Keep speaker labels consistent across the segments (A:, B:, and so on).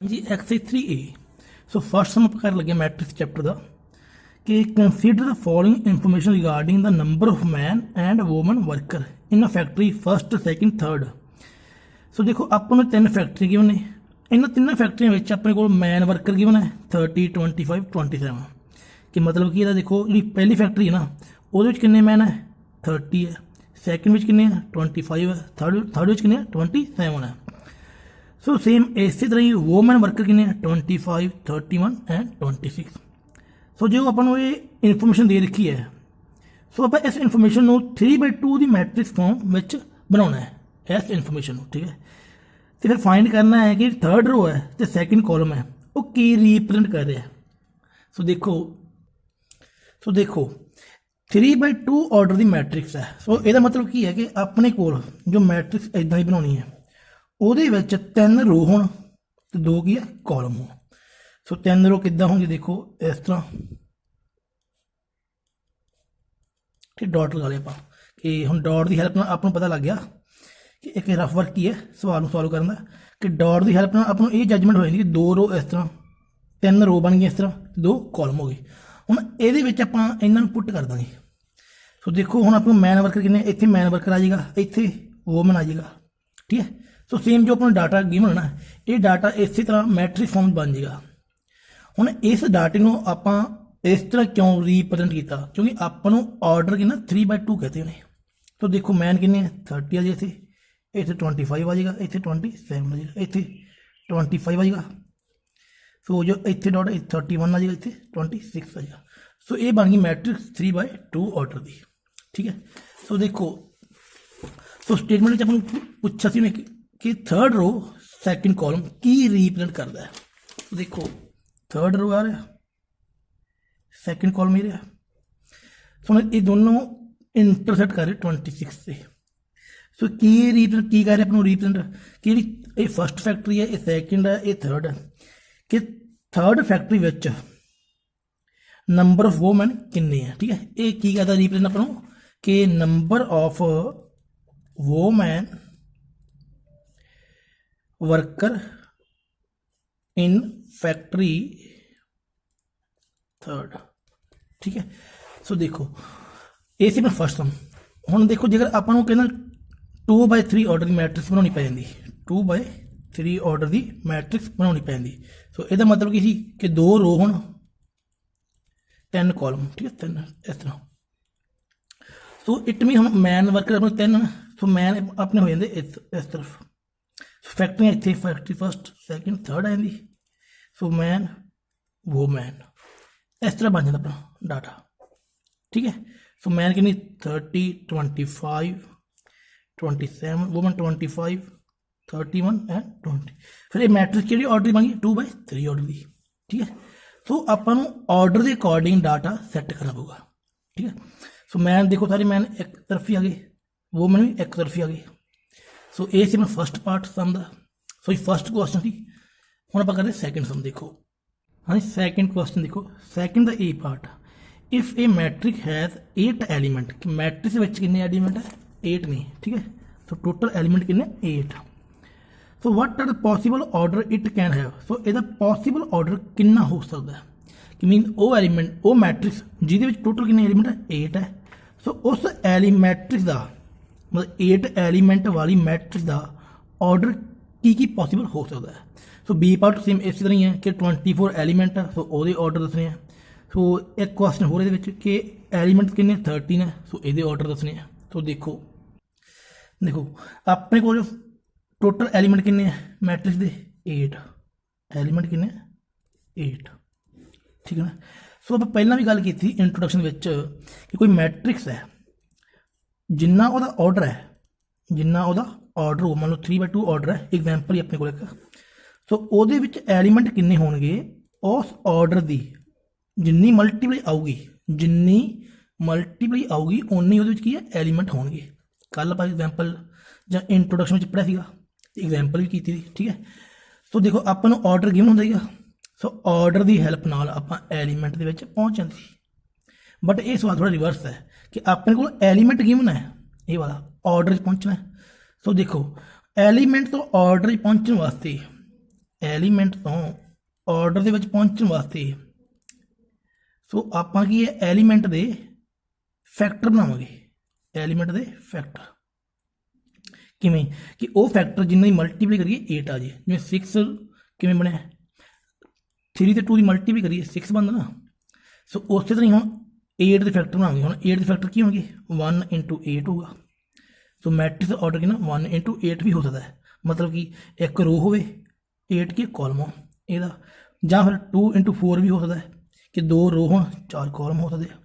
A: जी exercise 3A। So first सम कर लगे matrix chapter का कि consider the following information regarding the number of man and woman worker in a factory first second third. So देखो अपन तीन factory given ने, इन तीनों फैक्ट्रियों में अपने को मैन वर्कर गिवन है 30 25 27 कि मतलब कि देखो जी पहली फैक्ट्री है ना वो किन्ने मैन है 30 है, सैकेंड में किन्ने है 25 है, थर्ड किन्ने है 27 है। सो सेम इस तरह ही वूमन वर्कर किन्ने 25 31 एंड 26। सो जो अपन ये इन्फॉर्मेशन दे रखी है सो आप इस इन्फॉर्मेशन को 3/2 की मैट्रिक्स फॉर्म में बनाना है इस इन्फॉर्मेशन को, ठीक है। तो फिर फाइंड करना है कि थर्ड रो है तो सैकेंड कॉलम है वो की रिप्रेजेंट कर रहा है। सो देखो 3/2 ऑर्डर की मैट्रिक्स है। सो यदा मतलब की है कि अपने को जो मैट्रिक्स इदा ही बनानी है ਉਹਦੇ ਵਿੱਚ 3 रो होण ਤੇ 2 की है कॉलम हो। सो 3 रो किद्दां होंगे देखो इस तरह कि डॉट लगा लिया कि हुण डॉट की हैल्प नाल आपां पता लग गया कि एक रफ वर्क की है सवाल सॉल्व करन दा कि डॉट की हैल्प नाल आपां ये जजमेंट हो जाती कि 2 रो इस तरह 3 रो बन गई इस तरह 2 कॉलम हो गए। हुण इहदे विच आपां इन्हां नूं पुट कर दांगे। सो देखो हुण आपां मैन वर्कर किन्ने इत्थे मैन वर्कर आ जाएगा इत्थे वूमन आ जाएगा, ठीक है। सो सेम जो अपना डाटा गिवन ना ये डाटा इसी तरह मैट्रिक्स फॉर्म बन जाएगा। हुण इस डाटे को आप इस तरह क्यों रिप्रेजेंट किया क्योंकि आपको ऑर्डर कि 3/2 कहते हैं। तो देखो मैन किन्ने 30 आ जाए इतने 25 आ जाएगा इतने 27 आ जाएगा इतने 25 आ जाएगा। सो जो इतने डॉट 31 आ जाएगा इतने 26 आ जाएगा। सो ये बन गई मैट्रिक्स 3/2 ऑर्डर की, ठीक है। सो देखो सो स्टेटमेंट अपन पूछा सी कि थर्ड रो सैकेंड कॉलम की रिप्रेजेंट करता है। तो देखो थर्ड रो आ रहा सैकेंड कॉलम ही रहा। सो ये दोनों इंटरसेक्ट कर रहे 26 से। सो की रिप्रेजेंट की कर रहे अपनों रिप्रेजेंट कि ये फर्स्ट फैक्ट्री है ये सैकेंड है ये थर्ड है कि third factory which number of women किन्ने है, ठीक है। ये की करता रिप्रेजेंट अपनों कि number of women worker in factory third, ठीक है। सो देखो ये सी मैं फर्स्ट सम। हुण देखो जेकर आपां कहना 2/3 ऑर्डर की मैट्रिक्स बनानी पै जाती 2/3 ऑर्डर की मैट्रिक्स बनानी पै जाती। सो इसका मतलब की कि 2 रो होण 3 कॉलम, ठीक है 3 इस तरह। सो इट मीन हम मैन वर्कर अपने 3 सो मैन अपने हो जाते इस तरफ फैक्ट्रियां इतने फैक्ट्री फर्स्ट सैकेंड थर्ड आ जाती। सो मैन वूमैन इस तरह बन जाता अपना डाटा, ठीक है। सो मैन कितनी 30 25 27 वूमन 25 31 एंड 20। फिर ये मैट्रिक्स की ऑर्डर बन गई 2/3 ऑर्डर की, ठीक है। सो अपन ऑर्डर के अकॉर्डिंग डाटा सैट करना पड़ेगा, ठीक है। सो मैन देखो सारे मैन एक तरफ ही आ गए वूमन भी एक तरफ ही आ गई। सो ये सी मैं फर्स्ट पार्ट सम का। सो फर्स्ट क्वेश्चन थी हम आप करते सैकेंड सम। देखो हाँ सैकेंड क्वेश्चन देखो सैकेंड का A part if a matrix has 8 element कि मैट्रिक्स में कितने एलीमेंट है 8 नहीं, ठीक है। सो टोटल एलीमेंट कितने 8। So what are the possible order it can have. So यदा पॉसिबल ऑर्डर कितना हो सकता है कि मीन वो एलीमेंट वो मैट्रिक्स जिहदे टोटल कितने एलीमेंट है 8 है। सो उस मैट्रिक्स का मतलब 8 एलीमेंट वाली मैट्रिक्स का ऑर्डर की पॉसिबल हो सकता है। सो बी पार्ट सेम इस तरह ही है कि 24 एलीमेंट है सो वो ऑर्डर दसने हैं। सो एक क्वेश्चन हो रहा है कि एलीमेंट कितने 13 है सो ये ऑर्डर दसने हैं। तो देखो अपने को टोटल एलीमेंट कितने हैं मैट्रिक्स के 8 एलीमेंट कितने 8, ठीक है ना। सो आप पहला भी गल की थी इंट्रोडक्शन कि कोई मैट्रिक्स है जिन्ना वो ऑर्डर है जिन्ना वो ऑर्डर हो मान लो 3/2 ऑर्डर है एग्जाम्पल ही अपने को एक। सो वो एलीमेंट किन्ने होणगे उस ऑर्डर की जिन्नी मल्टीप्लाई आऊगी उन्नी वो की है एलीमेंट होणगे। कल आप एग्जाम्पल ਜਾਂ इंट्रोडक्शन में पढ़िया सीगा एग्जाम्पल भी की थी, ठीक है। सो देखो अपन ऑर्डर गिवन होंदा सो ऑर्डर की हैल्प नाल आपां एलीमेंट दे विच पहुंच जांदे। बट ये सवाल थोड़ा रिवर्स है कि अपने को एलीमेंट गिवन है ये वाला ऑर्डर पहुंचना है। सो देखो एलीमेंट तो ऑर्डर पहुंचने वास्ते ਐਲੀਮੈਂਟ ਤੋਂ ਆਰਡਰ ਦੇ ਵਿੱਚ ਪਹੁੰਚਣ ਵਾਸਤੇ ਸੋ ਆਪਾਂ ਕੀ ਹੈ ਐਲੀਮੈਂਟ ਦੇ ਫੈਕਟਰ ਬਣਾਵਾਂਗੇ। ਐਲੀਮੈਂਟ ਦੇ ਫੈਕਟਰ ਕਿਵੇਂ ਕਿ ਉਹ ਫੈਕਟਰ ਜਿੰਨਾ ਦੀ ਮਲਟੀਪਲਾਈ ਕਰੀਏ 8 ਆ ਜੇ। ਜਿਵੇਂ 6 ਕਿਵੇਂ ਬਣਿਆ 3 ਤੇ 2 ਦੀ ਮਲਟੀਪਲਾਈ ਕਰੀਏ 6 ਬਣਦਾ ਨਾ। ਸੋ ਉਸੇ ਤਰ੍ਹਾਂ ਹੀ ਹੁਣ 8 ਦੇ ਫੈਕਟਰ ਬਣਾਵਾਂਗੇ। ਹੁਣ 8 ਦੇ ਫੈਕਟਰ ਕੀ ਹੋਣਗੇ 1 × 8 ਹੋਊਗਾ। ਸੋ ਮੈਟ੍ਰਿਕਸ ਦਾ ਆਰਡਰ ਕਿੰਨਾ 1 × 8 ਵੀ ਹੋ ਸਕਦਾ ਹੈ, ਮਤਲਬ ਕਿ ਇੱਕ ਰੋ ਹੋਵੇ 8 ਕੀ ਕਾਲਮ ਹੋ ਇਹਦਾ, ਜਾਂ ਫਿਰ 2 × 4 ਵੀ ਹੋ ਸਕਦਾ ਹੈ ਕਿ 2 ਰੋ ਹੋਣ 4 ਕਾਲਮ ਹੋ ਸਕਦੇ ਆ।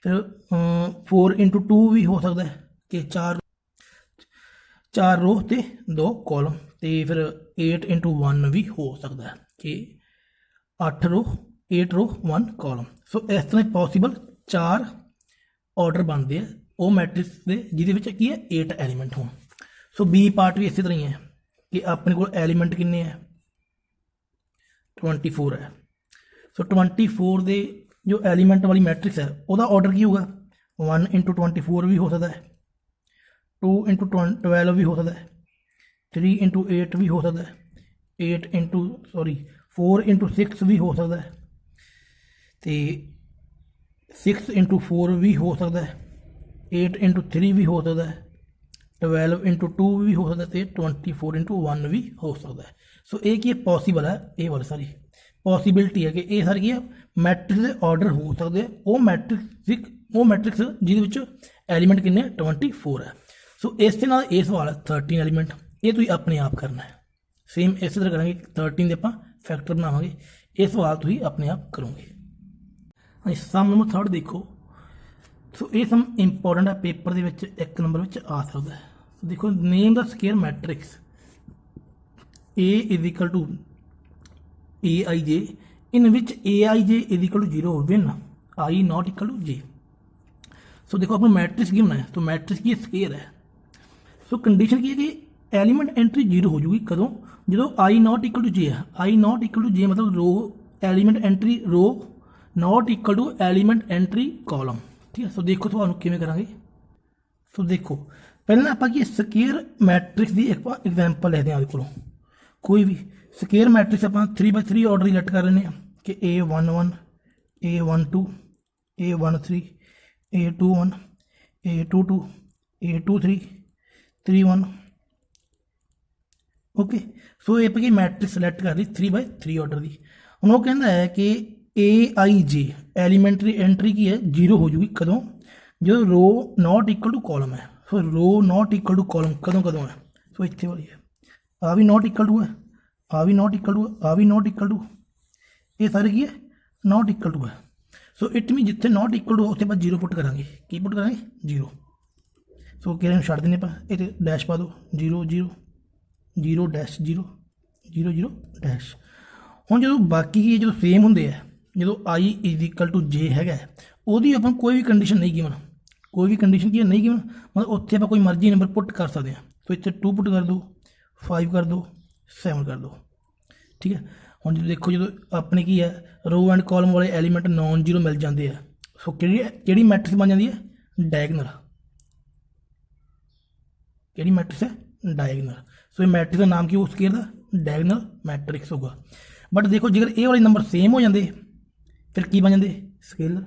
A: ਫਿਰ 4 × 2 ਵੀ ਹੋ ਸਕਦਾ ਹੈ ਕਿ 4 ਰੋ ਤੇ 2 ਕਾਲਮ, ਤੇ ਫਿਰ 8 × 1 ਵੀ ਹੋ ਸਕਦਾ ਹੈ ਕਿ 8 ਰੋ 1 ਕਾਲਮ। ਸੋ ਇਸ ਤਰ੍ਹਾਂ ਪੋਸੀਬਲ 4 ਆਰਡਰ ਬਣਦੇ ਆ ਉਹ ਮੈਟ੍ਰਿਕਸ ਦੇ ਜਿਹਦੇ ਵਿੱਚ ਕੀ ਹੈ 8 ਐਲੀਮੈਂਟ ਹੋਣ। ਸੋ ਬੀ ਪਾਰਟ ਵੀ ਇਸੇ ਤਰ੍ਹਾਂ ਹੀ ਹੈ ਕਿ ਆਪਣੇ ਕੋਲ ਐਲੀਮੈਂਟ ਕਿੰਨੇ ਹੈ 24 ਹੈ। ਸੋ 24 ਦੇ ਜੋ ਐਲੀਮੈਂਟ ਵਾਲੀ ਮੈਟ੍ਰਿਕਸ ਹੈ ਉਹਦਾ ਆਰਡਰ ਕੀ ਹੋਊਗਾ 1 × 24 ਵੀ ਹੋ ਸਕਦਾ ਹੈ, 2 × 12 ਵੀ ਹੋ ਸਕਦਾ ਹੈ, 3 × 8 ਵੀ ਹੋ ਸਕਦਾ ਹੈ, 4 × 6 ਵੀ ਹੋ ਸਕਦਾ ਹੈ, ਤੇ 6 × 4 ਵੀ ਹੋ ਸਕਦਾ ਹੈ, 8 × 3 ਵੀ ਹੋ ਸਕਦਾ ਹੈ, 12 × 2 ਵੀ ਹੋ ਸਕਦਾ, ਤੇ 24 × 1 ਵੀ ਹੋ ਸਕਦਾ ਹੈ। ਸੋ ਇਹ ਕੀ ਪੋਸੀਬਲ ਹੈ, ਇਹ ਵਾਲੀ ਸਾਰੀ ਪੋਸੀਬਿਲਿਟੀ ਹੈ ਕਿ ਇਹ ਸਾਰੀ ਕੀ ਹੈ ਮੈਟ੍ਰਿਕਸ ਦੇ ਆਰਡਰ ਹੋ ਸਕਦੇ ਆ ਉਹ ਮੈਟ੍ਰਿਕਸ ਜਿਹਦੇ ਵਿੱਚ ਐਲੀਮੈਂਟ ਕਿੰਨੇ 24 ਹੈ। ਸੋ ਇਸ ਦੇ ਨਾਲ ਇਹ ਸਵਾਲ ਹੈ 13 ਐਲੀਮੈਂਟ, ਇਹ ਤੁਸੀਂ ਆਪਣੇ ਆਪ ਕਰਨਾ ਹੈ। ਸੇਮ ਇਸੇ ਤਰ੍ਹਾਂ ਕਰਾਂਗੇ 13 ਦੇ ਆਪਾਂ ਫੈਕਟਰ ਬਣਾਵਾਂਗੇ, ਇਹ ਸਵਾਲ ਤੁਸੀਂ ਆਪਣੇ ਆਪ ਕਰੋਗੇ। ਹਾਂਜੀ ਸਮ ਨੰਬਰ 3 ਦੇਖੋ। ਸੋ ਇਹ ਸਮ ਇੰਪੋਰਟੈਂਟ ਹੈ, ਪੇਪਰ ਦੇ ਵਿੱਚ 1 ਨੰਬਰ ਵਿੱਚ ਆ ਸਕਦਾ ਹੈ। ਸੋ ਦੇਖੋ ਨੇਮ ਦਾ square matrix A = Aij in which Aij = 0 when I not equal to j। ਸੋ ਦੇਖੋ ਆਪਣਾ ਮੈਟ੍ਰਿਕਸ ਕੀ ਹੋਣਾ ਹੈ, तो ਮੈਟ੍ਰਿਕਸ ਕੀ ਸਕੇਅਰ ਹੈ। ਸੋ ਕੰਡੀਸ਼ਨ ਕੀ ਹੈ ਕਿ ਐਲੀਮੈਂਟ ਐਂਟਰੀ 0 ਹੋ ਜੂਗੀ ਕਦੋਂ, ਜਦੋਂ I not equal to j ਹੈ। I not equal to j ਮਤਲਬ ਰੋ ਐਲੀਮੈਂਟ ਐਂਟਰੀ ਰੋ not equal to element entry column, ਠੀਕ ਹੈ। ਸੋ ਦੇਖੋ ਤੁਹਾਨੂੰ ਕਿਵੇਂ ਕਰਾਂਗੇ। ਸੋ ਦੇਖੋ ਪਹਿਲਾਂ ਆਪਾਂ ਕੀ ਸਕੇਅਰ ਮੈਟ੍ਰਿਕਸ ਦੀ ਇੱਕ ਐਗਜ਼ਾਮਪਲ ਲੈਦੇ ਹਾਂ। ਉਹਦੇ ਕੋਲੋਂ ਕੋਈ ਵੀ ਸਕੇਅਰ ਮੈਟ੍ਰਿਕਸ ਆਪਾਂ 3x3 ਆਰਡਰ ਰਿਲੈਕਟ ਕਰ ਲੈਂਦੇ ਹਾਂ ਕਿ A11 A12 A13 A21 A22 A23 31 okay. ਸੋ ਇਹ ਆਪਾਂ ਮੈਟ੍ਰਿਕਸ ਸਿਲੈਕਟ ਕਰ ਲਈ 3x3 ਆਰਡਰ ਦੀ। ਹੁਣ ਉਹ ਕਹਿੰਦਾ ਹੈ ਕਿ Aij ਐਲੀਮੈਂਟਰੀ ਐਂਟਰੀ ਕੀ ਹੈ 0 ਹੋ ਜੂਗੀ ਕਦੋਂ, ਜਦੋਂ ਰੋ ਨਾਟ ਇਕੁਅਲ ਟੂ ਕਾਲਮ ਹੈ। ਸੋ ਰੋ ਨਾਟ ਇਕੁਅਲ ਟੂ ਕਾਲਮ ਕਦੋਂ ਹੈ, ਸੋ ਇੱਥੇ ਵਾਲੀ ਹੈ, ਆ ਵੀ ਨਾਟ ਇਕੁਅਲ ਟੂ ਹੈ, ਆ ਵੀ ਨਾਟ ਇਕੁਅਲ ਟੂ, ਆ ਵੀ ਨਾਟ ਇਕੁਅਲ ਟੂ, ਇਹ ਸਾਰੇ ਕੀ ਹੈ ਨਾਟ ਇਕੁਅਲ ਟੂ ਹੈ। ਸੋ ਇਟ ਮੀਨ ਜਿੱਥੇ ਨਾਟ ਇਕੁਅਲ ਟੂ ਉੱਥੇ ਆਪਾਂ 0 ਪੁੱਟ ਕਰਾਂਗੇ, ਕੀ ਪੁੱਟ ਕਰਾਂਗੇ 0। ਸੋ ਕਿਹੜੇ ਨੂੰ ਛੱਡ ਦਿੰਦੇ ਆਪਾਂ, ਇਹ ਡੈਸ਼ ਪਾ ਦਿਓ 0 0 0 ਡੈਸ਼ 0 0 0 ਡੈਸ਼। ਹੁਣ ਜਦੋਂ ਬਾਕੀ ਜਦੋਂ ਸੇਮ ਹੁੰਦੇ ਆ, ਜਦੋਂ I = j ਹੈਗਾ ਉਹਦੀ ਆਪਾਂ ਕੋਈ ਵੀ ਕੰਡੀਸ਼ਨ ਨਹੀਂ ਗਿਵਨ, ਕੋਈ ਵੀ ਕੰਡੀਸ਼ਨ ਕੀ ਨਹੀਂ ਗਿਵਨ, ਮਤਲਬ ਉੱਥੇ ਆਪਾਂ ਕੋਈ ਮਰਜ਼ੀ ਨੰਬਰ ਪੁੱਟ ਕਰ ਸਕਦੇ ਹਾਂ। ਸੋ ਇੱਥੇ 2 ਪੁੱਟ ਕਰ ਦਿਓ, 5 ਕਰ ਦਿਓ, 7 ਕਰ ਦਿਓ, ਠੀਕ ਹੈ। ਹੁਣ ਜਦੋਂ ਦੇਖੋ ਜਦੋਂ ਆਪਣੇ ਕੀ ਹੈ ਰੋ ਐਂਡ ਕਾਲਮ ਵਾਲੇ ਐਲੀਮੈਂਟ ਨੋਨ ਜ਼ੀਰੋ ਮਿਲ ਜਾਂਦੇ ਆ, ਸੋ ਕਿਹੜੀ ਮੈਟ੍ਰਿਕਸ ਬਣ ਜਾਂਦੀ ਹੈ ਡਾਇਗਨਲ, ਕਿਹੜੀ ਮੈਟ੍ਰਿਕਸ ਹੈ ਡਾਇਗਨਲ। ਸੋ ਇਹ ਮੈਟ੍ਰਿਕਸ ਦਾ ਨਾਮ ਕੀ ਉਸ ਸਕੇਅਰ ਦਾ ਡਾਇਗਨਲ ਮੈਟ੍ਰਿਕਸ ਹੋਊਗਾ। ਬਟ ਦੇਖੋ ਜੇਕਰ ਇਹ ਵਾਲੇ ਨੰਬਰ ਸੇਮ ਹੋ ਜਾਂਦੇ ਫਿਰ ਕੀ ਬਣ ਜਾਂਦੇ ਸਕੇਲਰ,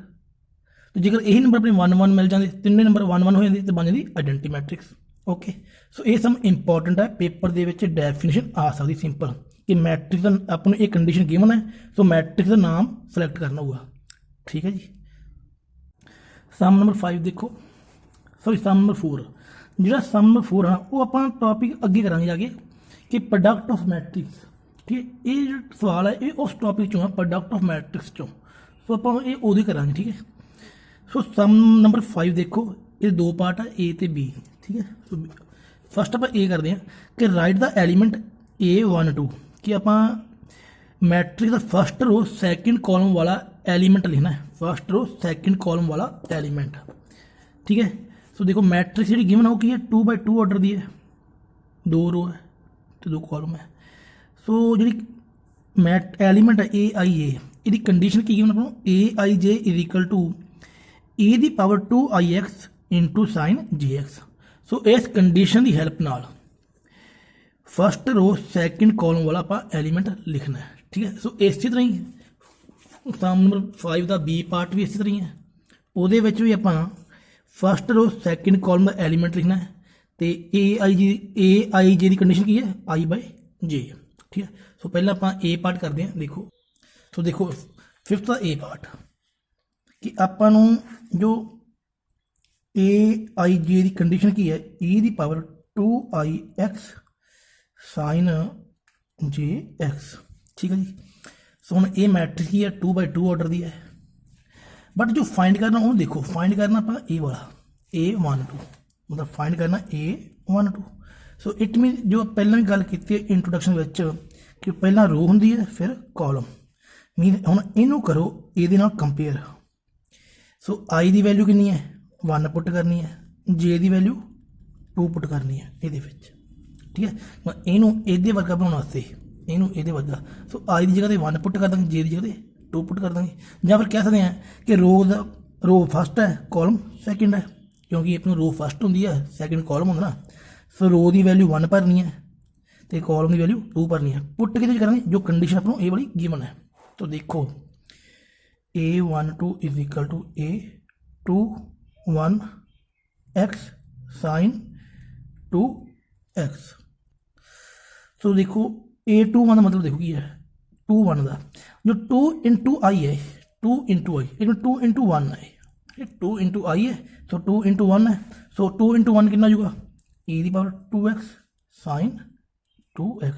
A: ਤੇ ਜੇਕਰ ਇਹੀ ਨੰਬਰ ਆਪਣੇ 1 1 ਮਿਲ ਜਾਂਦੇ, ਤਿੰਨੇ ਨੰਬਰ 1 1 ਹੋ ਜਾਂਦੇ ਤੇ ਬਣ ਜਾਂਦੀ ਆਇਡੈਂਟੀ ਮੈਟ੍ਰਿਕਸ। ਓਕੇ ਸੋ ਇਹ ਸਮ ਇੰਪੋਰਟੈਂਟ ਹੈ, ਪੇਪਰ ਦੇ ਵਿੱਚ ਡੈਫੀਨੇਸ਼ਨ ਆ ਸਕਦੀ ਸਿੰਪਲ ਕਿ ਮੈਟ੍ਰਿਕਸ ਦਾ ਆਪਾਂ ਨੂੰ ਇਹ ਕੰਡੀਸ਼ਨ ਗਿਵਨ ਹੈ, ਸੋ ਮੈਟ੍ਰਿਕਸ ਦਾ ਨਾਮ ਸਿਲੈਕਟ ਕਰਨਾ ਹੋਊਗਾ, ਠੀਕ ਹੈ ਜੀ। ਸਮ ਨੰਬਰ 5 ਦੇਖੋ, ਸੌਰੀ ਸਮ ਨੰਬਰ 4, ਜਿਹੜਾ ਸਮ ਨੰਬਰ 4 ਹੈ ਉਹ ਆਪਾਂ ਟੌਪਿਕ ਅੱਗੇ ਕਰਾਂਗੇ ਜਾ ਕੇ ਕਿ ਪ੍ਰੋਡਕਟ ਆਫ ਮੈਟ੍ਰਿਕਸ, ਠੀਕ ਹੈ। ਇਹ ਜਿਹੜਾ ਸਵਾਲ ਹੈ ਇਹ ਉਸ ਟੌਪਿਕ ਚੋਂ ਹੈ ਪ੍ਰੋਡਕਟ ਆਫ ਮੈਟ੍ਰਿਕਸ ਚੋਂ, ਸੋ ਆਪਾਂ ਇਹ ਉਹਦੀ ਕਰਾਂਗੇ, ਠੀਕ ਹੈ। ਸੋ ਸਮ ਨੰਬਰ 5 ਦੇਖੋ, ਇਹ 2 ਪਾਰਟ ਹੈ A ਤੇ B, ਠੀਕ ਹੈ। ਸੋ ਫਸਟ ਆਪਾਂ ਇਹ ਕਰਦੇ ਹਾਂ ਕਿ ਰਾਈਟ ਦਾ ਐਲੀਮੈਂਟ A12 ਕਿ ਆਪਾਂ ਮੈਟ੍ਰਿਕਸ ਦਾ ਫਸਟ ਰੋ ਸੈਕਿੰਡ ਕਾਲਮ ਵਾਲਾ ਐਲੀਮੈਂਟ ਲਿਖਣਾ ਹੈ, ਫਸਟ ਰੋ ਸੈਕਿੰਡ ਕਾਲਮ ਵਾਲਾ ਐਲੀਮੈਂਟ, ਠੀਕ ਹੈ। ਸੋ ਦੇਖੋ ਮੈਟ੍ਰਿਕਸ ਜਿਹੜੀ ਗਿਵਨ ਉਹ ਕੀ ਹੈ 2x2 ਆਰਡਰ ਦੀ ਹੈ, 2 ਰੋ ਹੈ ਤੇ 2 ਕਾਲਮ ਹੈ। ਸੋ ਜਿਹੜੀ ਐਲੀਮੈਂਟ ਹੈ Aij ਇਹਦੀ ਕੰਡੀਸ਼ਨ ਕੀ ਗਿਵਨ ਆਪਾਂ ਨੂੰ Aij = e⁻²ix × sin jx। ਸੋ ਇਸ ਕੰਡੀਸ਼ਨ ਦੀ ਹੈਲਪ ਨਾਲ फस्ट रो सैकेंड कॉलम वाला ਆਪਾਂ एलिमेंट लिखना है। ठीक है, सो इसी तरह ही सम नंबर 5 का बी पार्ट भी इसी तरह ही है। ਉਹਦੇ ਵਿੱਚ ਵੀ ਆਪਾਂ फस्ट रो सैकेंड कॉलम का एलिमेंट लिखना है तो ए आई जे की कंडीशन की है आई बाय जे। ठीक है, सो पहले आप ए पार्ट करते हैं। देखो तो देखो फिफ्थ का ए पार्ट कि ਆਪਾਂ ਨੂੰ जो ए आई जे की कंडीशन की है ई की पावर 2i(x) साइन जे एक्स। ठीक है जी, सो हम ये मैट्रिक्स की है 2/2 ऑर्डर की है। बट जो फाइंड करना वो देखो फाइंड करना आप ए वाला A12 मतलब फाइंड करना A12। सो इट मीन जो पहला भी गल की इंट्रोडक्शन कि पहला रो होंगी है फिर कॉलम मीन हम इनू करो ये कंपेयर। सो आई की वैल्यू कितनी है 1 पुट करनी है, जे की वैल्यू 2 पुट करनी है ये। ठीक है, इनू ये वर्गा बनाने वास्ते इनू ये वर्गा। सो आई की जगह 1 पुट कर देंगे, जे की जगह 2 पुट कर देंगे। या फिर कह सकते हैं कि रो फस्ट है कॉलम सैकेंड है, क्योंकि अपनी रो फस्ट होंगी है सैकेंड कॉलम होंगे ना। सो रो की वैल्यू 1 भरनी है तो कॉलम की वैल्यू 2 भरनी है। पुट कि करेंगे जो कंडीशन अपनों ये वाली गिवन है। तो देखो A12 is equal to A21(x) sine 2x। So देखो A21 का मतलब देखो की है 2 1 का जो 2 इंटू आई है 2 इंटू आई एक 2 इंटू 1 है 2 इंटू आई है। सो 2 इंटू 1 है। सो 2 इंटू 1 कितना होगा e की power 2x sine 2x।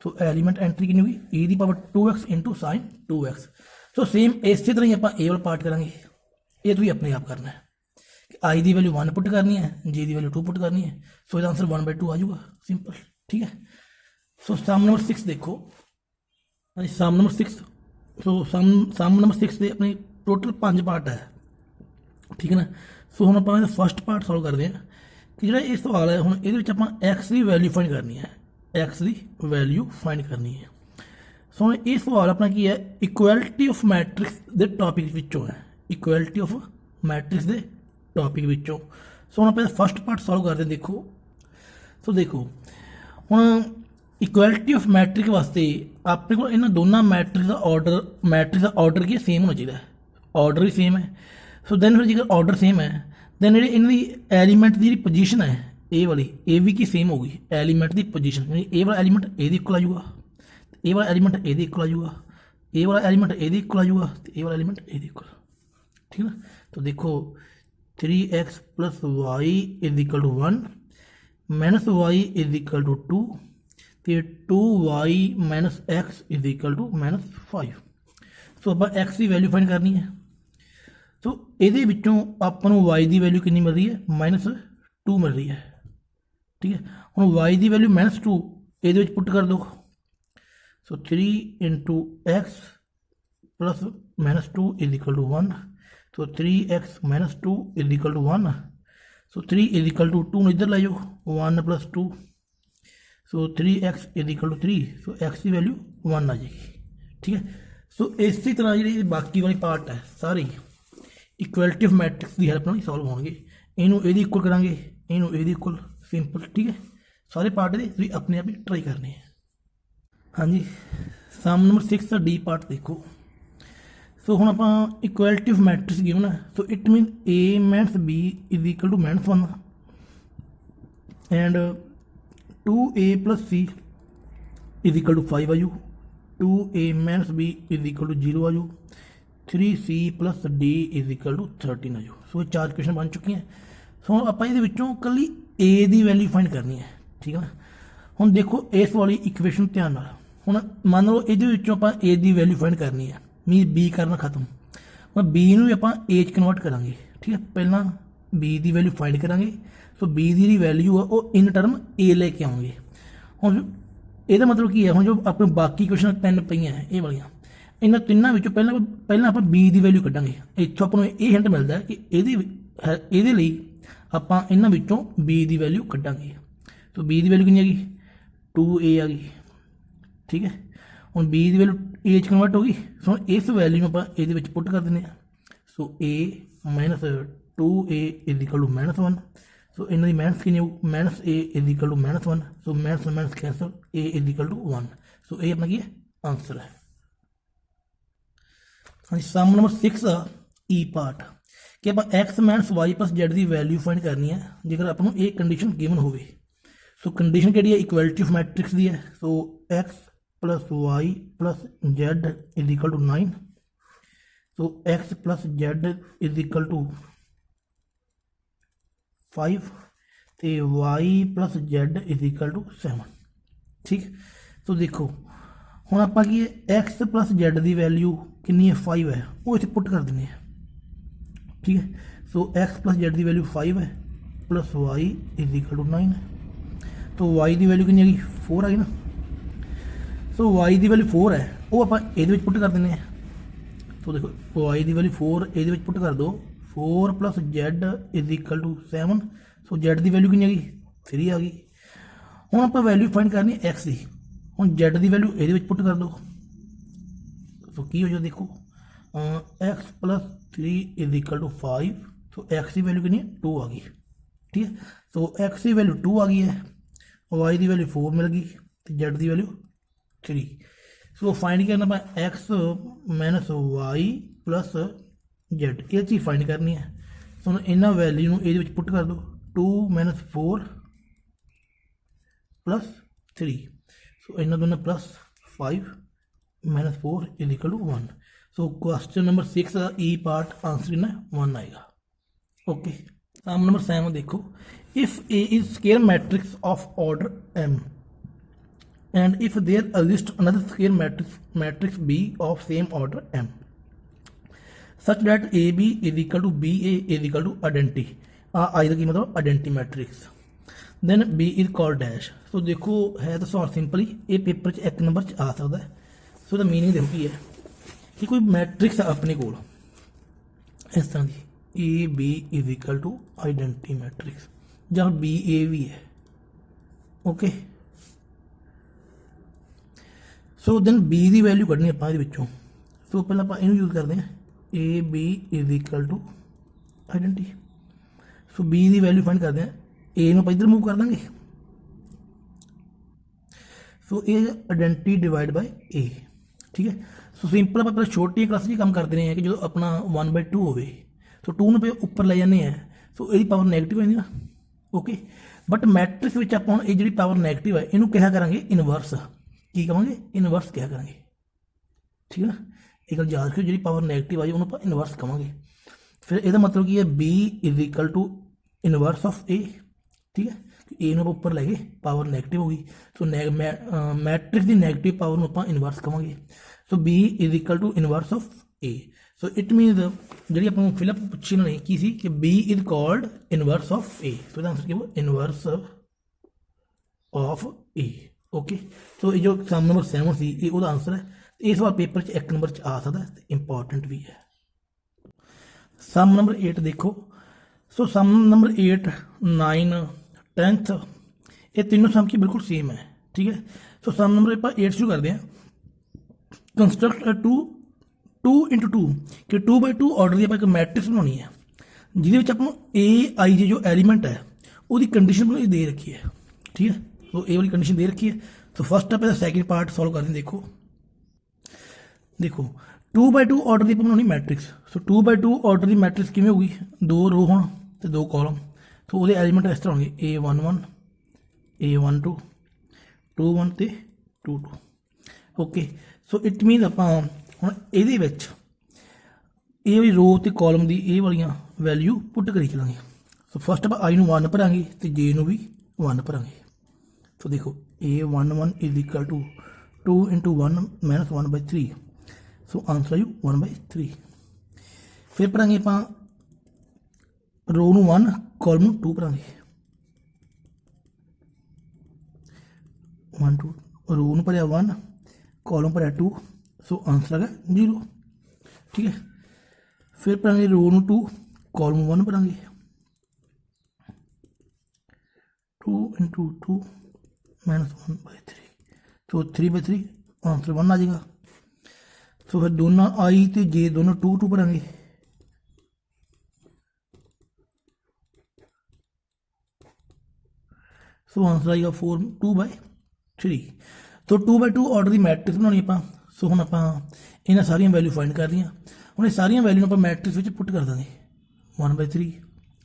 A: So element entry कितनी होगी e की power 2x into sine 2x। So same इसी तरह ही आप ए वाला पार्ट करेंगे। ये तो भी अपने आप करना है कि आई की वैल्यू 1 पुट करनी है, जे की वैल्यू 2 पुट करनी है। सो इसका आंसर 1/2 आ जाऊगा सिंपल। ठीक है, सो सम नंबर 6 देखो सम नंबर 6। सो सम नंबर 6 के अपने टोटल 5 पार्ट है। ठीक है ना, सो हम आप फस्ट पार्ट सॉल्व करते हैं कि जो ये सवाल है हम ये एक्स की वैल्यू फाइंड करनी है, एक्स की वैल्यू फाइंड करनी है। सो हम ये सवाल अपना की है इक्वलिटी ऑफ मैट्रिक्स के टॉपिक विचों है, इक्वलिटी ऑफ मैट्रिक्स के टॉपिक विचों। सो हम आप फस्ट पार्ट सॉल्व करते हैं। देखो सो देखो हम इक्वलिटी ऑफ मैट्रिक वास्ते अपने को इन दोनों मैट्रिक्स का ऑर्डर की सेम होना चाहिए, ऑर्डर भी सेम है। सो दैन फिर जो ऑर्डर सेम है दैन जी इन्होंने एलीमेंट की पोजीशन है ए वाली ए भी की सेम होगी एलीमेंट की पोजीशन। ए वाला एलीमेंट ए इक्वल आ जाऊगा, ए वाला एलीमेंट ए इक्वल आ जाऊगा, ए वाला एलीमेंट ए इक्वल आ जाऊगा, ए वाला एलीमेंट ए इक्वल। ठीक है ना, तो देखो 3x + y is equal to 1 minus y is equal to 2 तो 2y - x is equal to -5। So आप x की वैल्यू फाइंड करनी है। सो ये आपको y की वैल्यू कितनी मिल रही है -2 मिल रही है। ठीक है, हम y की वैल्यू -2 ये पुट कर दो। So 3 into x plus -2 is equal to 1। तो 3x - 2 is equal to 1। So 3 is equal to 2 इधर ले जाओ 1 + 2। So 3x is equal to 3। So x की वैल्यू 1 आ जाएगी। ठीक है, सो इसी तरह जी बाकी वाली पार्ट है सारी इक्वलिटी ऑफ मैट्रिक्स की हेल्प नाल सॉल्व होंगे। इनू ए इक्वल करांगे, इनू ए इक्वल सिंपल। ठीक है, सारे पार्ट दे तुसीं अपने आप ही ट्राई करने हैं। हाँ जी, सम नंबर 6 का डी पार्ट देखो। सो हम आप इक्वलिटी ऑफ मैट्रिक्स गिवन है। So it mean a - b is equal to -1 and 2a + c is equal to 5 आ जाऊ, 2a - b is equal to 0 आ जाऊ, 3c + d is equal to 13 आ जाऊ। सो ये 4 क्वेश्चन बन चुके हैं। सो आप कली a की वैल्यू फाइंड करनी है। ठीक है ना, हम देखो इस वाली इक्वेशन ध्यान नाल हुण मान लो ये आप a की वैल्यू फाइंड करनी है मीन b करना खत्म। हम b नूं भी आप a कन्वर्ट करांगे। ठीक है, पहला b की वैल्यू फाइंड करांगे। सो b की जी वैल्यू है वो इन टर्म a लेके आएंगे। हम ਇਹਦਾ मतलब की है हम जो अपने बाकी क्वेश्चन 3 पईयां ये वालियां इन्हां तिन्नां विचों पहला आप b की वैल्यू कड्डांगे। इत्थों आपां नूं ये हिंट मिलता है कि ਇਹਦੇ ਲਈ ਆਪਾਂ इन्हां विचों b की वैल्यू कड्डांगे। तो b की वैल्यू कितनी आ गई 2a आ गई। ठीक है, हम b की वैल्यू a च कन्वर्ट होगी। सो इस वैल्यू आप ये पुट कर दें। So a - 2a is equal to -1। So इन्हों की माइनस कितनी हो minus a is equal to -1 so minus cancel a is equal to 1 so ये अपना की आंसर है। हाँ जी सम नंबर 6 आ ई पार्ट कि आप x minus y plus Z की वैल्यू फाइंड करनी है जेकर अपन ये कंडीशन गिवन हो। सो कंडीशन कि है इक्वलिटी ऑफ मैट्रिक्स की है। So x plus Y plus Z is equal to 9 so x plus Z is equal to 5 तो Y plus Z is equal to 7 ठीक। तो देखो हुण आपां की एक्स प्लस जेड की वैल्यू कितनी है 5 है वो इत्थे पुट कर देनी है ठीक है। सो एक्स प्लस जेड की वैल्यू 5 है plus y is equal to 9 है तो वाई की वैल्यू कितनी है 4 आ गई ना। सो वाई की वैल्यू 4 है वो आप ये पुट कर देने। तो देखो वाई की वैल्यू 4 ये पुट कर दो 4 plus Z is equal to 7 so z की वैल्यू कितनी आ गई 3 आ गई। हुण आप वैल्यू फाइंड करनी एक्स की हुण जेड की वैल्यू ये पुट कर दो तो की हो जाए देखो x plus 3 is equal to 5 so x की वैल्यू कितनी 2 आ गई ठीक है। तो एक्स की वैल्यू 2 आ गई है वाई की वैल्यू 4 मिल गई तो जेड की वैल्यू 3 सो फाइंड करना मैं x minus y plus z ये चीज़ फाइंड करनी है। सो इन्होंने वैल्यू ये पुट कर दो 2 माइनस 4 प्लस 3 सो इन्होंने दोनों plus 5 minus 4 is equal to 1 so question number 6 का ई पार्ट आंसर इन्हें 1 आएगा। ओके सम नंबर 7 देखो if A is square matrix of order m and if there exists another square matrix B of same order M such that AB is equal to BA is equal to identity either की मतलब identity matrix then B is called dash। तो देखो है तो solve simply ये paper च एक number च आ सकता है। सो द मीनिंग देखो की है कि कोई मैट्रिक्स अपने को इस तरह की A B is equal to identity matrix जहाँ बी ए भी है ओके। सो दैन बी की वैल्यू कढ़नी आप सो पहले आप यूज करते हैं A B is equal to identity so B की वैल्यू फाइंड करते हैं ए में इधर मूव कर देंगे so A identity divide by A ठीक है। सो सिंपल आप पहले छोटी क्लास जी काम करते हैं कि जो अपना 1/2 हो तो 2 पे उपर ले जाने हैं सो ये पावर नैगेटिव है ना ओके। बट मैट्रिक्स में आप ये जी पावर नैगेटिव है इनू क्या करेंगे इनवर्स की कहेंगे इनवर्स क्या करेंगे ठीक है ना। एक गल याद रखियो जी पावर नैगेटिव आई उन्होंने आप इनवर्स कहेंगे फिर यदा मतलब की है B is equal to inverse of A ठीक है ए ਨੂੰ ਉੱਪਰ ਲੈ ਗਏ ਪਾਵਰ ਨੈਗੇਟਿਵ ਹੋ ਗਈ ਸੋ ਮੈਟ੍ਰਿਕਸ ਦੀ ਨੈਗੇਟਿਵ ਪਾਵਰ ਨੂੰ ਆਪਾਂ ਇਨਵਰਸ ਕਵਾਂਗੇ so b is equal to inverse of a so it means ਜਿਹੜੀ ਆਪਾਂ ਨੂੰ ਫਿਲਅਪ ਪੁੱਛੀ ਨਾ ਕੀ ਸੀ ਕਿ b is called inverse of a ਸੋ ਇਹਦਾ ਆਨਸਰ ਕੀ ਹੋਊ ਇਨਵਰਸ ਆਫ a ओके। सो ये जो सम नंबर 7 सी ये ਉਹਦਾ आंसर है इस बार पेपर च 1 नंबर च आ सकता है इंपॉर्टेंट भी है। सम नंबर 8 देखो सो सम नंबर 8 9 10th ये तीनों सम की बिल्कुल सेम है ठीक है। सो सम नंबर आप 8 शुरू करते हैं कंस्ट्रक्ट 2 इंटू 2 कि 2/2 ऑर्डर की आप एक मैट्रिक्स बनानी है जिसे आप ए आई जे जो एलीमेंट है वो कंडीशन दे रखी है ठीक है। तो ए वाली कंडीशन दे रखी है तो फर्स्ट आप सैकेंड पार्ट सॉल्व कर दें। देखो देखो 2/2 ऑर्डर की बनानी मैट्रिक्स सो 2/2 ऑर्डर की मैट्रिक्स किमें होगी 2 रो हो 2 कॉलम तो वो एलीमेंट इस तरह होंगे A11 A12 21 तो 22 ओके। सो इट मीन आप हम ये वाली रो तो कॉलम की ये वाली वैल्यू पुट करी चलेंगे। सो फर्स्ट आप आई 1 भरांगे तो जे भी 1 भरांगे तो देखो A11 is equal to 2 into 1 minus 1/3 so answer you 1/3 फिर भरांगे आप रो 1 कॉलम 2 भरांगे 1 2 रो भरिया 1 कॉलम भरिया 2 सो आंसर है 0 ठीक है। फिर भरांगे रो 2 कॉलम 1 भरांगे 2 इंटू 2 माइनस 1/3 तो 3/3 आंसर 1 आ जाएगा। तो फिर दोनों आई तो जे दोनों 2 2 भरांगे ਸੋ ਆਨਸਰ ਆਏਗਾ 4 2/3। ਸੋ 2/2 ਆਰਡਰ ਦੀ ਮੈਟ੍ਰਿਕਸ ਬਣਾਉਣੀ ਆਪਾਂ। ਸੋ ਹੁਣ ਆਪਾਂ ਇਹਨਾਂ ਸਾਰੀਆਂ ਵੈਲਿਊ ਫਾਈਂਡ ਕਰ ਲਈਆਂ। ਹੁਣ ਇਹ ਸਾਰੀਆਂ ਵੈਲਿਊ ਨੂੰ ਆਪਾਂ ਮੈਟ੍ਰਿਕਸ ਵਿੱਚ ਪੁੱਟ ਕਰ ਦਾਂਗੇ 1/3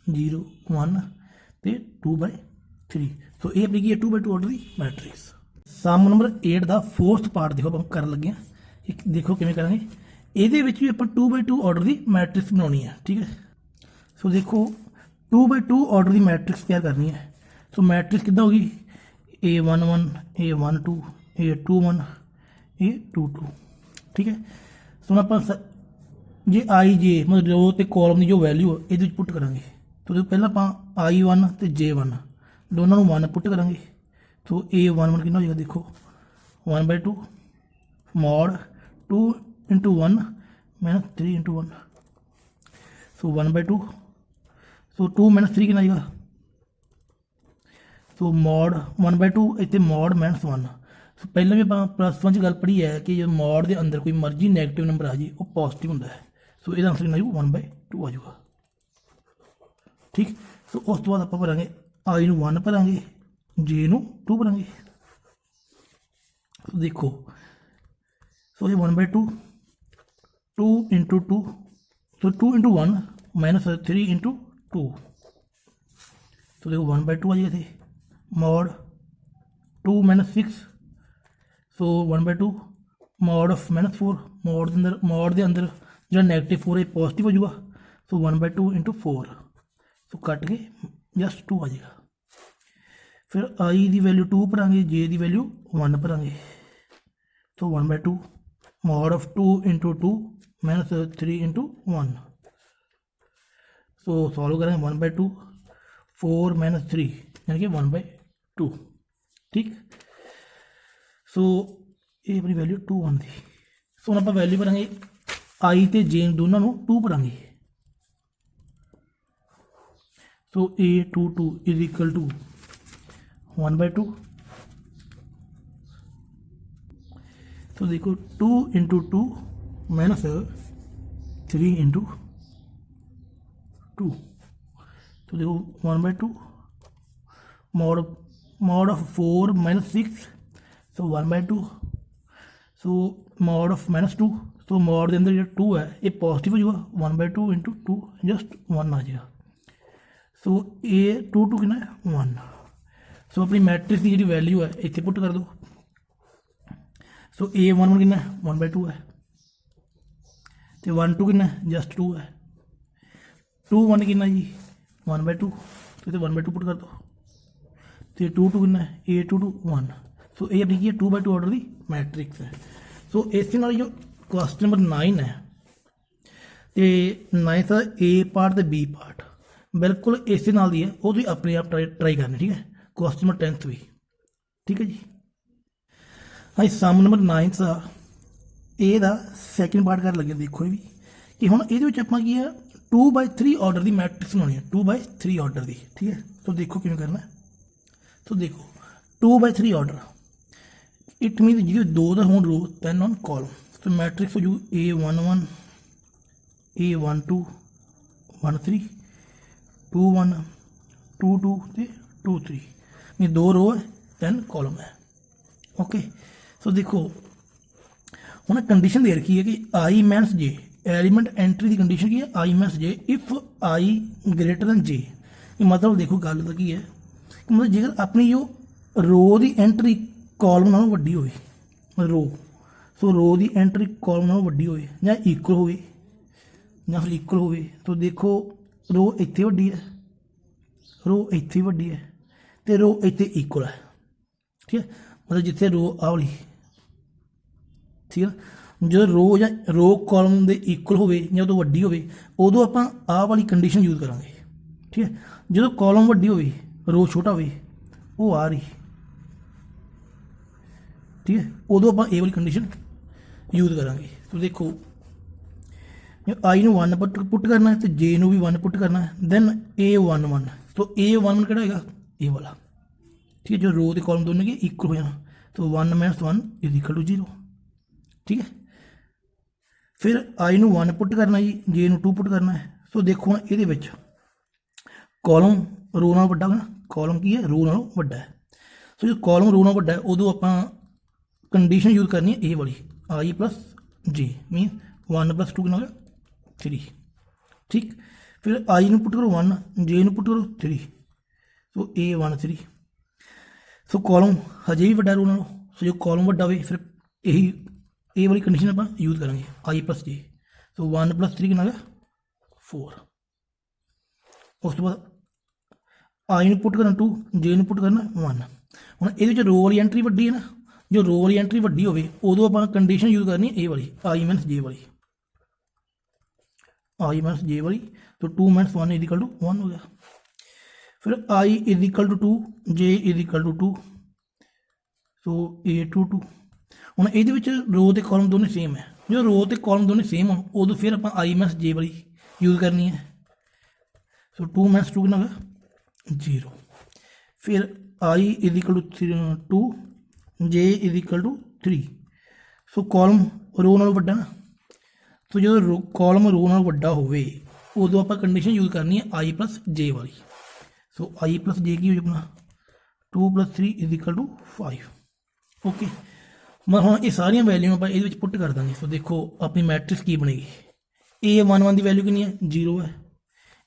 A: 0 1 ਤੇ 2/3। ਸੋ ਇਹ ਆਪਣੀ ਕੀ ਹੈ 2/2 ਆਰਡਰ ਦੀ ਮੈਟ੍ਰਿਕਸ। ਸਮ ਨੰਬਰ 8 ਦਾ 4th ਪਾਰਟ ਦੇਖੋ ਆਪਾਂ ਕਰਨ ਲੱਗੇ ਹਾਂ। ਦੇਖੋ ਕਿਵੇਂ ਕਰਾਂਗੇ। ਇਹਦੇ ਵਿੱਚ ਵੀ ਆਪਾਂ 2/2 ਆਰਡਰ ਦੀ ਮੈਟ੍ਰਿਕਸ ਬਣਾਉਣੀ ਹੈ। ਠੀਕ ਹੈ। ਸੋ ਦੇਖੋ 2/2 ਆਰਡਰ ਦੀ ਮੈਟ੍ਰਿਕਸ ਤਿਆਰ ਕਰਨੀ ਹੈ। ਸੋ ਮੈਟ੍ਰਿਕਸ ਕਿੱਦਾਂ ਹੋਗੀ A11 A12 A21 A22। ਠੀਕ ਹੈ। ਸੋ ਹੁਣ ਆਪਾਂ ਜੇ I J ਮਤਲਬ ਰੋ ਤੇ ਕਾਲਮ ਦੀ ਜੋ ਵੈਲਿਊ ਹੈ ਇਹਦੇ ਵਿੱਚ ਪੁੱਟ ਕਰਾਂਗੇ। ਸੋ ਪਹਿਲਾਂ ਆਪਾਂ I1 ਤੇ J1 ਦੋਨਾਂ ਨੂੰ 1 ਪੁੱਟ ਕਰਾਂਗੇ। ਸੋ A11 ਕਿੰਨਾ ਹੋ ਜਾਏਗਾ ਦੇਖੋ 1/2 ਮੋਡ 2 × 1 - 3 × 1। ਸੋ 1/2। ਸੋ 2 - 3 ਕਿੰਨਾ ਆਏਗਾ। ਸੋ ਮੋਡ 1/2 ਇੱਥੇ ਮੋਡ -1। ਸੋ ਪਹਿਲਾਂ ਵੀ ਆਪਾਂ +1 'ਚ ਗੱਲ ਪੜ੍ਹੀ ਹੈ ਕਿ ਜਦੋਂ ਮੋਡ ਦੇ ਅੰਦਰ ਕੋਈ ਮਰਜ਼ੀ ਨੈਗੇਟਿਵ ਨੰਬਰ ਆ ਜਾਏ ਉਹ ਪੋਜ਼ੀਟਿਵ ਹੁੰਦਾ ਹੈ। ਸੋ ਇਹਦਾ ਆਨਸਰ ਕਿੰਨਾ ਆਜੂ 1/2 ਆ ਜਾਊਗਾ। ਠੀਕ। ਸੋ ਉਸ ਤੋਂ ਬਾਅਦ ਆਪਾਂ ਭਰਾਂਗੇ I ਨੂੰ 1 ਭਰਾਂਗੇ J ਨੂੰ 2 ਭਰਾਂਗੇ। ਦੇਖੋ ਸੋ ਇਹ 1/2 2 × 2। ਸੋ 2 × 1 - 3 × 2। ਸੋ देखो 1/2 आ जाएगा थे mod 2 - 6। So 1/2 mod of -4 mod के अंदर जो -4 है पॉजिटिव हो जाऊगा। सो 1/2 × 4। सो कट के जस्ट 2 आ जाएगा। फिर I की वैल्यू 2 भरांगे J की वैल्यू 1 भरांगे। तो 1/2 मॉड ऑफ 2 × 2 - 3 × 1। सो सॉल्व करेंगे 1/2 4 - 3 यानी कि 1/2। ठीक। सो ये अपनी वैल्यू 2 आती। सो हम आप वैल्यू भरांगे I तो J दोनों 2 भरांगे। सो A22 = 1/2। तो देखो 2 × 2 - 3 × 2। तो देखो 1/2 mod of 4 - 6। So 1/2। So mod of -2। So mod के अंदर जो 2 है ये पॉजिटिव हो जाएगा 1/2 × 2 जस्ट 1 आ जाएगा। सो A22 कितना है 1। सो अपनी मैट्रिक्स की जी वैल्यू है इतने पुट कर दो। सो A11 कितना 1/2 है तो 1/2 कितना जस्ट 2 है। 2/1 कितना जी 1/2 तो 1/2 पुट कर दो। तो 2/2 कितना A22 1। सो ये अपनी की 2/2 ऑर्डर की मैट्रिक्स है। सो इस जो क्वेश्चन नंबर 9 है तो 9th का A पार्ट तो B पार्ट बिल्कुल इस नाल दी है वो तुम अपने आप ट्राई करनी। ठीक है। क्वेश्चन नंबर 10th भी ठीक है जी। हाँ सम नंबर 9th का ए का सैकेंड पार्ट कर लगे। देखो ये भी कि हुण ये आप की है 2/3 ऑर्डर की मैट्रिक्स बनानी है 2/3 ऑर्डर की। ठीक है। तो देखो किमें करना है। तो देखो 2/3 ऑर्डर इट मीन जो 2 का हो रो 10 ऑन कॉलम। तो मैट्रिक्स हो जू A11 A12 13 21 22 23 ये 2 रो है 10 कॉलम है। ओके। सो देखो उन्हें कंडीशन दे रखी है कि I - J एलीमेंट एंट्री की कंडीशन की है I - J if I > J। मतलब देखो गल तो की है मतलब जेकर अपनी जो रो की एंट्री कॉलम नालों वड्डी होवे रो। सो रो की एंट्री कॉलम नालों वड्डी होवे या इक्वल होवे या फिर इक्वल होवे। तो देखो रो इत्थे वड्डी है रो इत्थे वड्डी है तो रो इत्थे इक्वल है। ठीक है। मतलब जिथे रो आ वाली ठीक है जो रो या रो कॉलम के इक्वल होवे या उदों वड्डी होवे उदों आपां आ वाली कंडीशन यूज करांगे। ठीक है। जो कॉलम वड्डी होवे रो छोटा होवे वो आ रही। ठीक है। उदों आप ए वाली कंडीशन यूज करांगे। तो देखो I नूं 1 पुट करना है तो J नूं भी 1 पुट करना है दैन A11। तो A11 किहड़ा हैगा ए वाला। ठीक है। जो रो के कॉलम दोनों के इक्वल हो जाना तो 1 - 1 = 0। ठीक है। फिर I नूं 1 पुट करना जी J नूं 2 पुट करना है। सो देखो ये कॉलम रो नालों वड्डा होगा ना कॉलम की है रो नालों वड्डा है ਸੋ ਜਦੋਂ ਕਾਲਮ ਰੋ ਨਾਲ ਵੱਡਾ ਹੈ ਉਦੋਂ ਆਪਾਂ ਕੰਡੀਸ਼ਨ ਯੂਜ਼ ਕਰਨੀ ਹੈ ਇਹ ਵਾਲੀ i plus j mean 1 plus 2 ਕਿੰਨਾ ਹੋ ਗਿਆ 3 ਠੀਕ। ਫਿਰ i ਨੂੰ ਪੁੱਟ ਕਰੋ 1 j ਨੂੰ ਪੁੱਟ ਕਰੋ 3 ਸੋ a13 ਸੋ ਕਾਲਮ ਹਜੇ ਵੀ ਵੱਡਾ ਰੋ ਨਾਲੋਂ। ਸੋ ਜੋ ਕਾਲਮ ਵੱਡਾ ਹੋਵੇ ਫਿਰ ਇਹੀ ਇਹ ਵਾਲੀ ਕੰਡੀਸ਼ਨ ਆਪਾਂ ਯੂਜ਼ ਕਰਾਂਗੇ i plus j so 1 plus 3 ਕਿੰਨਾ ਹੋ ਗਿਆ 4। ਉਸ ਤੋਂ ਬਾਅਦ i ਨੂੰ ਪੁੱਟ ਕਰਨਾ 2 j ਨੂੰ ਪੁੱਟ ਕਰਨਾ 1। ਹੁਣ ਇਹਦੇ ਵਿੱਚ ਰੋ ਵਾਲੀ ਐਂਟਰੀ ਵੱਡੀ ਹੈ ਨਾ, ਜੋ ਰੋ ਵਾਲੀ ਐਂਟਰੀ ਵੱਡੀ ਹੋਵੇ ਉਦੋਂ ਆਪਾਂ ਕੰਡੀਸ਼ਨ ਯੂਜ਼ ਕਰਨੀ ਇਹ ਵਾਲੀ i ਮਾਈਨਸ j ਵਾਲੀ i ਮਾਈਨਸ j ਵਾਲੀ। तो 2 माइनस 1 इज इक्वल टू 1 हो गया। फिर i is equal to 2 j is equal to 2 so a22 ਹੁਣ ਇਹਦੇ ਵਿੱਚ ਰੋ ਤੇ ਕਾਲਮ ਦੋਨੇ ਸੇਮ ਹੈ। ਜਦੋਂ ਰੋ ਤੇ ਕਾਲਮ ਦੋਨੇ ਸੇਮ ਹੋਣ ਉਦੋਂ ਫਿਰ ਆਪਾਂ i ਮਾਈਨਸ j ਵਾਲੀ ਯੂਜ਼ ਕਰਨੀ ਹੈ। ਸੋ 2 ਮਾਈਨਸ 2 ਕਿੰਨਾ ਹੋਗਾ 0। ਫਿਰ i is equal to 2 j is equal to 3 so column row ਨਾਲੋਂ ਵੱਡਾ ਨਾ। ਸੋ ਜਦੋਂ ਕਾਲਮ ਰੋ ਨਾਲੋਂ ਵੱਡਾ ਹੋਵੇ ਉਦੋਂ ਆਪਾਂ ਕੰਡੀਸ਼ਨ ਯੂਜ਼ ਕਰਨੀ ਹੈ i ਪਲਸ j ਵਾਲੀ। ਸੋ i ਪਲਸ j ਕੀ ਹੋ ਜਾਣਾ 2 plus 3 is equal to 5 okay. ਮੈਂ ਹੁਣ ਇਹ ਸਾਰੀਆਂ ਵੈਲਿਊ ਆਪਾਂ ਇਹਦੇ ਵਿੱਚ ਪੁੱਟ ਕਰ ਦਾਂਗੇ। ਸੋ ਦੇਖੋ ਆਪਣੀ ਮੈਟ੍ਰਿਕਸ ਕੀ ਬਣੇਗੀ। a11 ਦੀ ਵੈਲਿਊ ਕਿੰਨੀ ਹੈ 0 ਹੈ।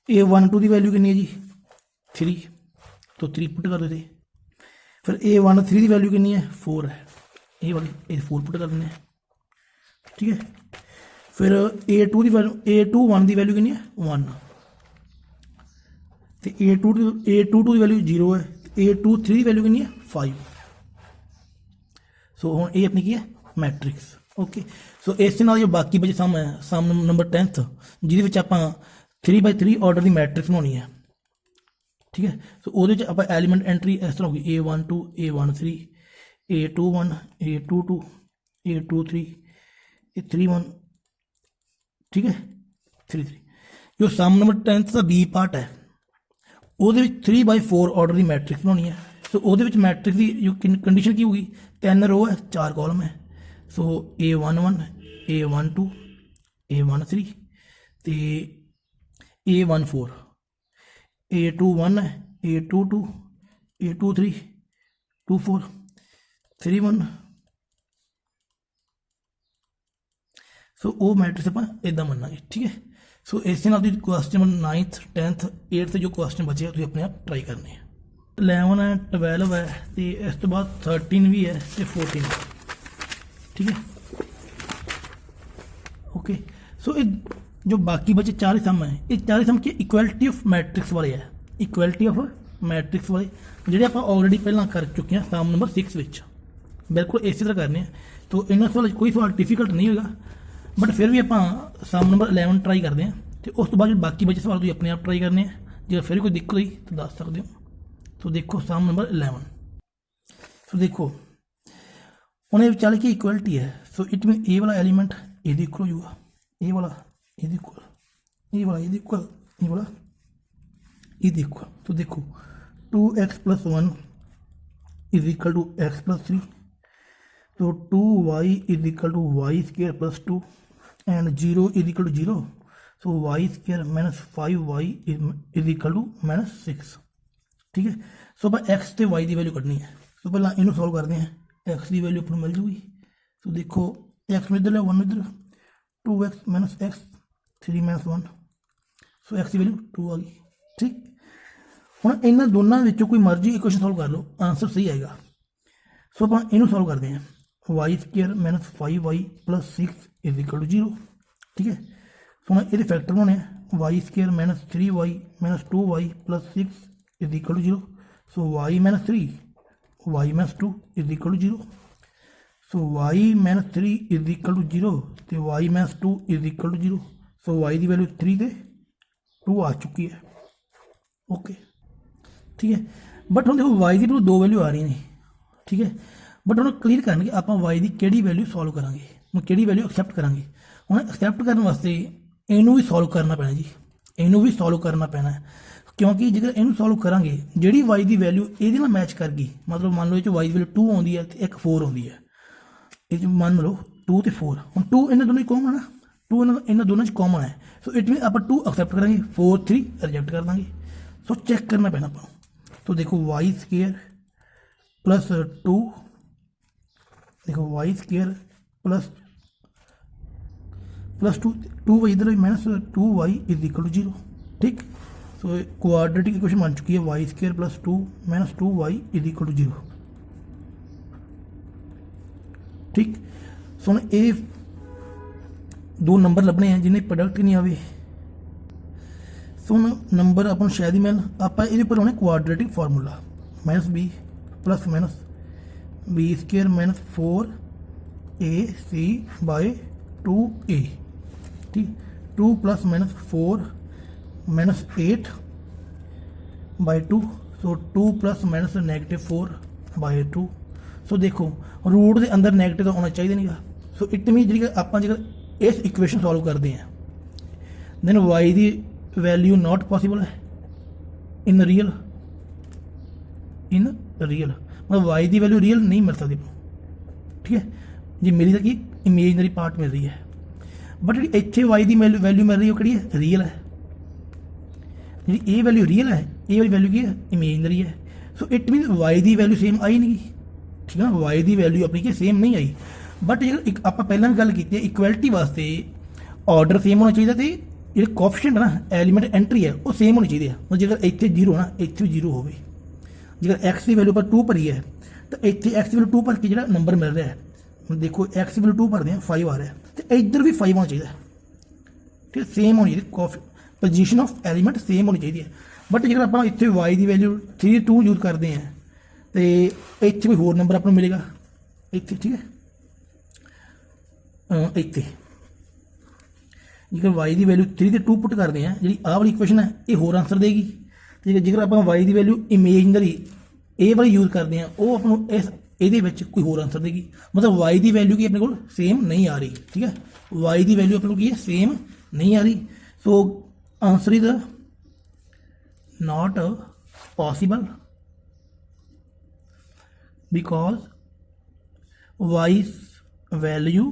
A: a12 ਦੀ ਵੈਲਿਊ ਕਿੰਨੀ ਹੈ ਜੀ 3 तो 3 पुट कर देते। फिर a13 की वैल्यू कितनी है 4 है, ये वाली ये 4 पुट कर देंगे ठीक है। फिर a2 की वैल्यू a21 की वैल्यू कितनी है 1 तो a22 की वैल्यू 0 है, a23 की वैल्यू कितनी है 5। सो हम ये अपनी की है मैट्रिक्स ओके। सो इस नाल जो बाकी बचे सम है सम नंबर 10th जिहदे विच आपां 3x3 ऑर्डर की मैट्रिक्स बनानी है ठीक है। सो वो आप एलीमेंट एंट्री इस तरह होगी a12 a13 a21 a22 a23 a31 ठीक है 33। जो सम नंबर 10th का बी पार्ट है वो 3x4 ऑर्डर की मैट्रिक्स बनानी है। सो वो मैट्रिक्स की जो कंडीशन की होगी 3 रो है 4 कॉलम है। सो a11 a12 a13 तो a14 a21 है a22 a23 24 31। सो वो मैट्रिक्स आप इदा बनना ठीक है। सो इस question number 9th 10th 8th जो क्वेश्चन बचे तुम अपने आप ट्राई करने हैं। 11 है 12 है तो इस तो बाद 13 भी है तो 14 है ठीक है ओके। सो जो बाकी बचे 4 सम है ये 4 सम की इक्वलिटी ऑफ मैट्रिक्स वाले है, इक्वलिटी ऑफ मैट्रिक्स वाले ਜਿਹੜੇ ਆਪਾਂ ਆਲਰੇਡੀ ਪਹਿਲਾਂ ਕਰ ਚੁੱਕੇ ਹਾਂ ਸਮ ਨੰबर 6 ਵਿੱਚ ਬਿਲਕੁਲ ਇਸੇ ਤਰ੍ਹਾਂ ਕਰਨੇ ਆ। तो ਇਹਨਾਂ ਸਵਾਲ ਕੋਈ ਸਵਾਲ ਡਿਫਿਕਲਟ ਨਹੀਂ ਹੋਏਗਾ बट फिर भी आप सम नंबर 11 ट्राई करते हैं तो उस तो बाद जो बाकी बचे सवाल तुम अपने आप ट्राई करने हैं। जो फिर कोई दिक्कत हुई तो दस सकते हो। तो देखो सम नंबर 11 तो देखो उन्हें चल के इक्वलिटी है। सो इट मीन ए वाला एलिमेंट ए इक्वल होगा ए वाला ए इक्वल ए वाला ए इक्वल ए वाला ए इक्वल। तो देखो 2x + 1 is equal to x + 3 तो 2y is equal to y² + 2 and 0 is equal to 0। So y² - 5y is equal to -6 ठीक है। सो आप x ਤੇ y की वैल्यू कढ़नी है। सो पहला इनू सॉल्व करते हैं x की वैल्यू अपन मिल जूगी। तो देखो x इधर है 1 इधर 2x - x 3 - 1 सो x की वैल्यू 2 आ गई ठीक। हुण इन्हां दोनों विचों कोई मर्जी इक्वेशन सॉल्व कर लो आंसर सही आएगा। सो आप इनू सॉल्व करते हैं y² - 5y + 6 is equal to 0 ठीक है। सो हम ये फैक्टर बनाने y² - 3y - 2y + 6 is equal to 0। So y - 3 y - 2 is equal to 0। So y - 3 is equal to 0 तो y - 2 is equal to 0। So y की वैल्यू 3 से 2 आ चुकी है ओके ठीक है। बट हम देखो y की दो वैल्यू आ रही हैं ठीक है। बट हम क्लीयर करने आप y की किहड़ी वैल्यू सॉल्व करांगे किहड़ी वैल्यू एक्सैप्ट करांगे। हम एक्सैप्ट करने वास्ते इनू भी सॉल्व करना पैना जी, इनू भी सॉल्व करना पैना है क्योंकि जेकर इनू सॉल्व करांगे जिहड़ी y की वैल्यू ये मैच कर गई मतलब मान लो ये y की वैल्यू 2 आती है तो एक 4 आती है ये मान लो 2 तो 4 हम 2 इन्होंने दोनों कॉमन है 2 इन्होंने दोनों कॉमन है। सो इट मीन आप 2 एक्सैप्ट करेंगे 4 3 रिजेक्ट कर देंगे। सो चेक करना पैना आप। तो देखो y² प्लस 2 देखो Y square plus two Y इधर minus 2y is equal to 0। ठीक, सो क्वाड्रेटिक इक्वेशन बन चुकी है Y square plus 2 minus 2y is equal to 0। ठीक, सो ਹੁਣ ਇਹ ਦੋ ਨੰਬਰ ਲੱਭਣੇ ਆ ਜਿਹਨੇ ਪ੍ਰੋਡਕਟ ਨਹੀਂ ਆਵੇ। ਸੋ ਹੁਣ ਨੰਬਰ ਆਪਾਂ ਨੂੰ ਸ਼ਾਇਦ ਹੀ ਮਿਲਣ, ਆਪਾਂ ਇਹਦੇ ਉੱਪਰ ਲਾਉਣਾ quadratic formula minus B plus minus B square minus 4ac by 2a। ठीक, 2 plus minus 4 minus 8 by 2, so 2 plus minus negative 4 by 2। So देखो रूट के अंदर नैगेटिव तो होना चाहिए नहीं गा। सो इट मीन जी आप इस इक्वेशन सॉल्व करते हैं दैन वाई की वैल्यू नॉट पॉसीबल है इन रियल मतलब वाई की वैल्यू रियल नहीं मिल सकती। ठीक है जी, मिली तो कि इमेजनरी पार्ट मिल रही है, बट जी इतने वाई की वैल्यू मिल रही है वो कि रियल है। जी ये वैल्यू रियल है, ये वाली वैल्यू की है इमेजनरी है। सो इट मीन वाई की वैल्यू सेम आई नहीं। ठीक है ना, वाई की वैल्यू अपनी की सेम नहीं आई। बट जो एक आप पहले भी गल की इक्वलिटी वास्ते ऑर्डर सेम होना चाहिए, तो जो कोएफिशिएंट है ना एलीमेंट एंट्री है वो सेम होनी चाहिए। मतलब जगह इतने 0 ना इतने भी 0 हो, जगह एक्स की वैल्यू पर 2 भरी है तो इतने एक्स की वैल्यू 2 भर के जो नंबर मिल रहा है, देखो एक्स की वैल्यू 2 भरते हैं 5 आ रहा है, तो इधर भी 5 होना चाहिए। ठीक है, सेम होनी चाहिए, पोजीशन ऑफ एलीमेंट सेम होनी चाहिए। बट जो आप इतने वाई की वैल्यू 3 2 यूज करते हैं तो इतने कोई होर नंबर आपको मिलेगा इतने। ठीक है, इतने जेकर वाई की वैल्यू 3 2 पुट करते हैं जी आह वाली इक्वेशन है ये होर आंसर देगी। ठीक है, जेकर आप वाई की वैल्यू इमेजनरी ए वाली यूज करते हैं वो आपको इस ਇਹਦੇ ਵਿੱਚ कोई होर आंसर देगी। मतलब वाई की वैल्यू की अपने को सेम नहीं आ रही। ठीक है, वाई की वैल्यू अपने को की है सेम नहीं आ रही। So answer is not possible because Y value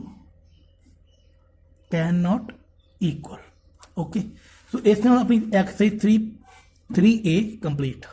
A: can not equal. Okay, so इस तरह अपनी एक्सरसाइज 3A कंप्लीट।